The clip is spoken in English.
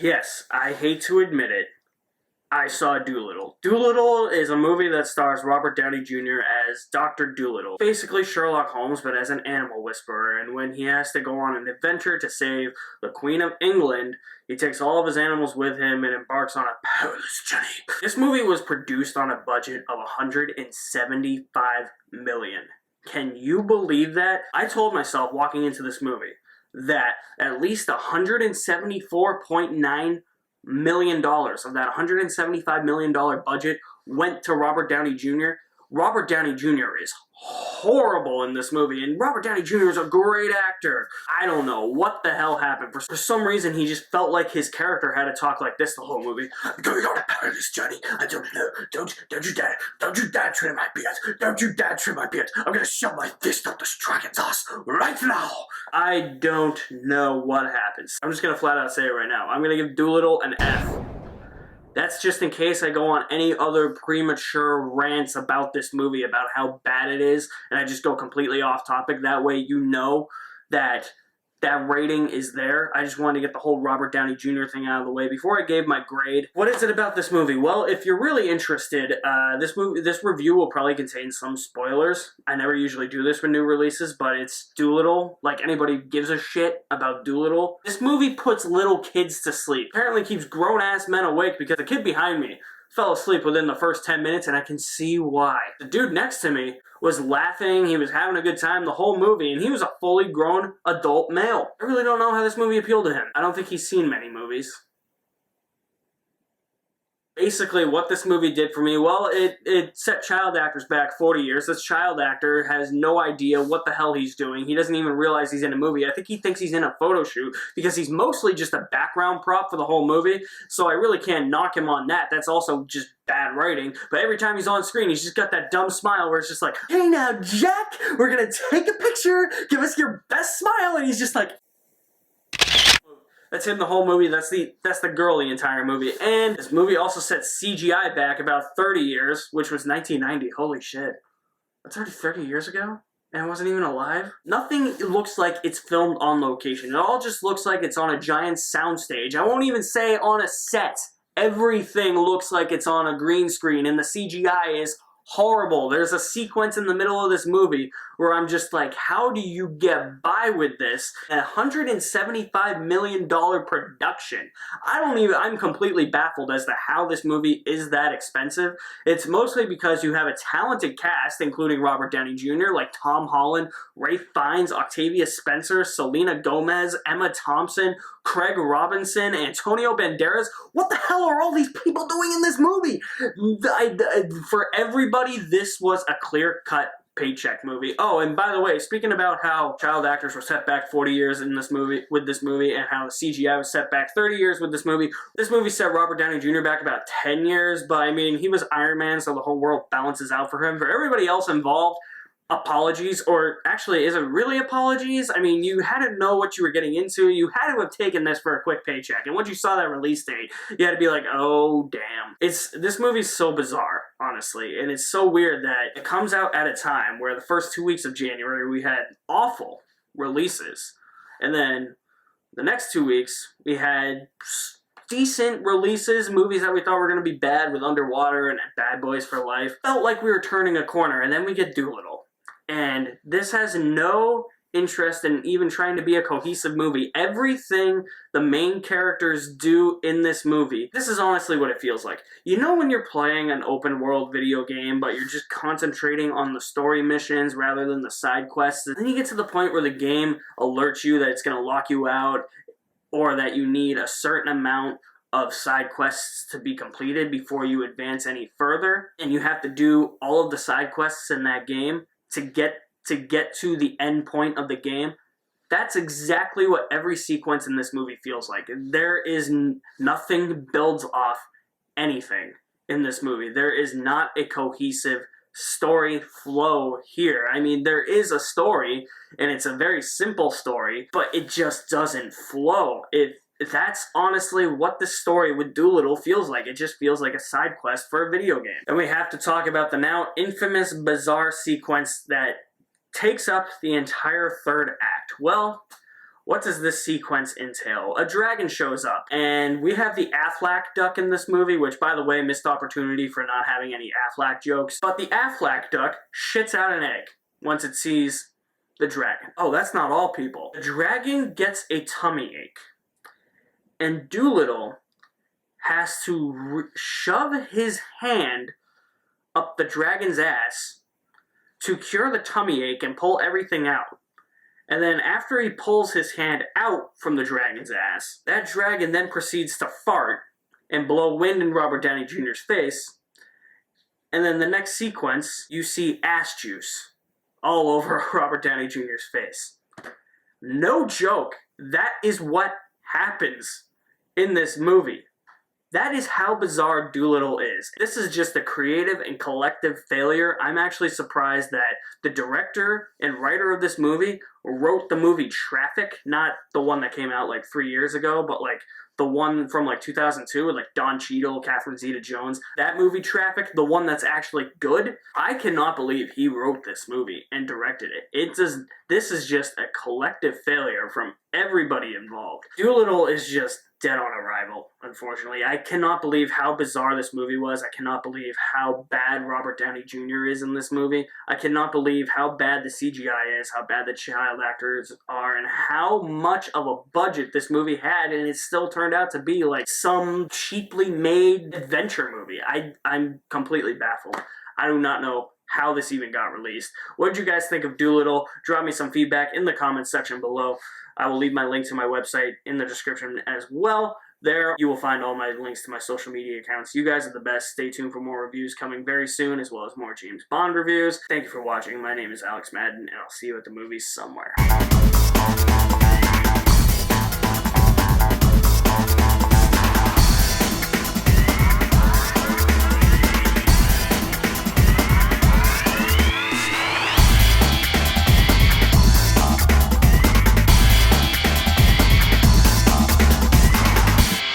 Yes, I hate to admit it, I saw Dolittle. Dolittle is a movie that stars Robert Downey Jr. as Dr. Dolittle. Basically Sherlock Holmes, but as an animal whisperer, and when he has to go on an adventure to save the Queen of England, he takes all of his animals with him and embarks on a perilous journey. This movie was produced on a budget of $175 million. Can you believe that? I told myself walking into this movie that at least $174.9 million of that $175 million budget went to Robert Downey Jr. Robert Downey Jr. is horrible in this movie, and Robert Downey Jr. is a great actor. I don't know what the hell happened. For some reason, he just felt like his character had to talk like this the whole movie. I'm going on a perilous journey. I don't know. Don't you dare trim my beard. Don't you dare trim my beard. I'm gonna shove my fist up this dragon's ass right now. I don't know what happens. I'm just gonna flat out say it right now. I'm gonna give Dolittle an F. That's just in case I go on any other premature rants about this movie, about how bad it is, and I just go completely off topic. That way you know that that rating is there. I just wanted to get the whole Robert Downey Jr. thing out of the way before I gave my grade. What is it about this movie? Well, if you're really interested, this review will probably contain some spoilers. I never usually do this with new releases, but it's Dolittle. Like, anybody gives a shit about Dolittle. This movie puts little kids to sleep. Apparently keeps grown-ass men awake because the kid behind me fell asleep within the first 10 minutes, and I can see why. The dude next to me was laughing, he was having a good time the whole movie, and he was a fully grown adult male. I really don't know how this movie appealed to him. I don't think he's seen many movies. Basically, what this movie did for me, well, it set child actors back 40 years. This child actor has no idea what the hell he's doing. He doesn't even realize he's in a movie. I think he thinks he's in a photo shoot because he's mostly just a background prop for the whole movie, so I really can't knock him on that. That's also just bad writing. But every time he's on screen, he's just got that dumb smile where it's just like, hey now, Jack, we're gonna take a picture, give us your best smile, and he's just like... That's him the whole movie. That's the girl the entire movie. And this movie also set CGI back about 30 years, which was 1990. Holy shit. That's already 30 years ago? And I wasn't even alive? Nothing looks like it's filmed on location. It all just looks like it's on a giant soundstage. I won't even say on a set. Everything looks like it's on a green screen, and the CGI is horrible. There's a sequence in the middle of this movie where I'm just like, how do you get by with this? A $175 million production. I'm completely baffled as to how this movie is that expensive. It's mostly because you have a talented cast, including Robert Downey Jr., like Tom Holland, Ralph Fiennes, Octavia Spencer, Selena Gomez, Emma Thompson, Craig Robinson, Antonio Banderas. What the hell are all these people doing in this movie? For everybody, this was a clear-cut paycheck movie. Oh, and by the way, speaking about how child actors were set back 40 years in this movie, and how the CGI was set back 30 years with this movie set Robert Downey Jr. back about 10 years, but I mean, he was Iron Man, so the whole world balances out for him. For everybody else involved, apologies, or actually, is it really apologies? I mean, you had to know what you were getting into. You had to have taken this for a quick paycheck, and once you saw that release date, you had to be like, oh, damn. This movie's so bizarre, honestly, and it's so weird that it comes out at a time where the first 2 weeks of January, we had awful releases, and then the next 2 weeks, we had decent releases, movies that we thought were going to be bad with Underwater and Bad Boys for Life. Felt like we were turning a corner, and then we get Dolittle. And this has no interest in even trying to be a cohesive movie. Everything the main characters do in this movie, this is honestly what it feels like. You know when you're playing an open world video game, but you're just concentrating on the story missions rather than the side quests? And then you get to the point where the game alerts you that it's going to lock you out, or that you need a certain amount of side quests to be completed before you advance any further, and you have to do all of the side quests in that game to get to the end point of the game. That's exactly what every sequence in this movie feels like. There is nothing builds off anything in this movie. There is not a cohesive story flow here. I mean, there is a story, and it's a very simple story, but it just doesn't flow. That's honestly what the story with Dolittle feels like. It just feels like a side quest for a video game. And we have to talk about the now infamous bizarre sequence that takes up the entire third act. Well, What does this sequence entail? A dragon shows up, and we have the Aflac duck in this movie, which, by the way, missed opportunity for not having any Aflac jokes. But the Aflac duck shits out an egg once it sees the dragon. Oh, that's not all, people. The dragon gets a tummy ache, and Dolittle has to shove his hand up the dragon's ass to cure the tummy ache and pull everything out. And then after he pulls his hand out from the dragon's ass, that dragon then proceeds to fart and blow wind in Robert Downey Jr.'s face. And then the next sequence, you see ass juice all over Robert Downey Jr.'s face. No joke, that is what happens in this movie. That is how bizarre Dolittle is. This is just a creative and collective failure. I'm actually surprised that the director and writer of this movie wrote the movie Traffic, not the one that came out like 3 years ago, but like the one from like 2002 with like Don Cheadle, Catherine Zeta-Jones. That movie Traffic, the one that's actually good. I cannot believe he wrote this movie and directed it. This is just a collective failure from everybody involved. Dolittle is just dead on arrival, unfortunately. I cannot believe how bizarre this movie was. I cannot believe how bad Robert Downey Jr. is in this movie. I cannot believe how bad the CGI is, how bad the child actors are, and how much of a budget this movie had, and it still turned out to be like some cheaply made adventure movie. I'm completely baffled. I do not know how this even got released. What did you guys think of Dolittle? Drop me some feedback in the comments section below. I will leave my link to my website in the description as well. There you will find all my links to my social media accounts. You guys are the best. Stay tuned for more reviews coming very soon, as well as more James Bond reviews. Thank you for watching. My name is Alex Madden, and I'll see you at the movies somewhere.